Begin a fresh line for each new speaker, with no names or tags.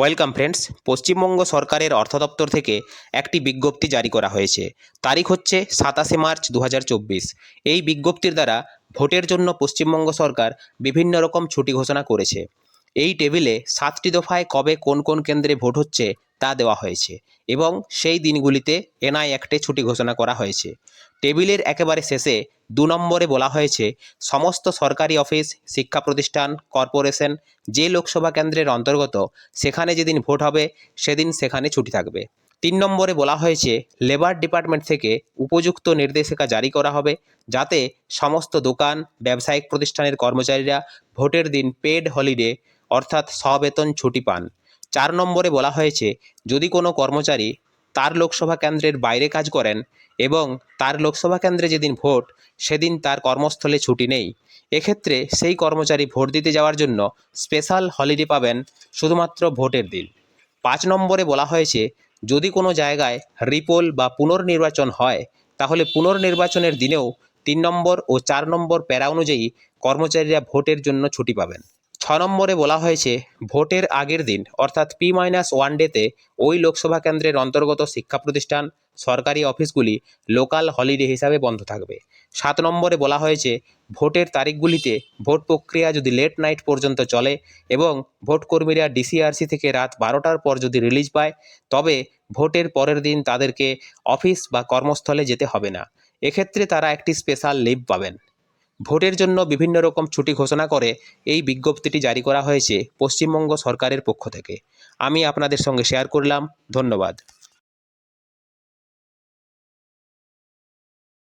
Welcome friends. Paschimbanga সরকারের অর্থ দপ্তর থেকে একটি বিজ্ঞপ্তি জারি করা হয়েছে। তারিখ হচ্ছে 27 মার্চ 2024। এই বিজ্ঞপ্তির দ্বারা ভোটের জন্য পশ্চিমবঙ্গ সরকার বিভিন্ন রকম ছুটি ঘোষণা করেছে। এই টেবিলে 7টি দফায় কবে কোন কোন কেন্দ্রে ভোট হচ্ছে তা দেওয়া হয়েছে এবং সেই দিনগুলিতে এনআই অ্যাক্টে ছুটি ঘোষণা করা হয়েছে। টেবিলের একেবারে শেষে 2 নম্বরে বলা হয়েছে সমস্ত সরকারি অফিস, শিক্ষা প্রতিষ্ঠান, কর্পোরেশন যে লোকসভা কেন্দ্রের অন্তর্গত সেখানে যেদিন ভোট হবে সেদিন সেখানে ছুটি থাকবে। 3 নম্বরে বলা হয়েছে লেবার ডিপার্টমেন্ট থেকে উপযুক্ত নির্দেশিকা জারি করা হবে যাতে সমস্ত দোকান, ব্যবসায়িক প্রতিষ্ঠানের কর্মচারীরা ভোটের দিন পেড হলিডে অর্থাৎ সবেতন ছুটি পান। 4 নম্বরে বলা হয়েছে যদি কোনো কর্মচারী তার লোকসভা কেন্দ্রের বাইরে কাজ করেন এবং তার লোকসভা কেন্দ্রে যেদিন ভোট সেদিন তার কর্মস্থলে ছুটি নেই, এক্ষেত্রে সেই কর্মচারী ভোট দিতে যাওয়ার জন্য স্পেশাল হলিডে পাবেন শুধুমাত্র ভোটের দিন। 5 নম্বরে বলা হয়েছে যদি কোনো জায়গায় রিপোল বা পুনর্নির্বাচন হয় তাহলে পুনর্নির্বাচনের দিনেও 3 নম্বর ও 4 নম্বর প্যারা অনুযায়ী কর্মচারীরা ভোটের জন্য ছুটি পাবেন। 6 নম্বরে বলা হয়েছে ভোটের আগের দিন অর্থাৎ P-1 ডেতে ওই লোকসভা কেন্দ্রের অন্তর্গত শিক্ষা প্রতিষ্ঠান, সরকারি অফিসগুলি লোকাল হলিডে হিসাবে বন্ধ থাকবে। 7 নম্বরে বলা হয়েছে ভোটের তারিখগুলিতে ভোট প্রক্রিয়া যদি লেট নাইট পর্যন্ত চলে এবং ভোটকর্মীরা ডিসিআরসি থেকে রাত 12টার পর যদি রিলিজ পায় তবে ভোটের পরের দিন তাদেরকে অফিস বা কর্মস্থলে যেতে হবে না, এক্ষেত্রে তারা একটি স্পেশাল লিভ পাবেন। ভোটের জন্য বিভিন্ন রকম ছুটি ঘোষণা করে এই বিজ্ঞপ্তিটি জারি করা হয়েছে পশ্চিমবঙ্গ সরকারের পক্ষ থেকে। আমি আপনাদের সঙ্গে শেয়ার করলাম। ধন্যবাদ।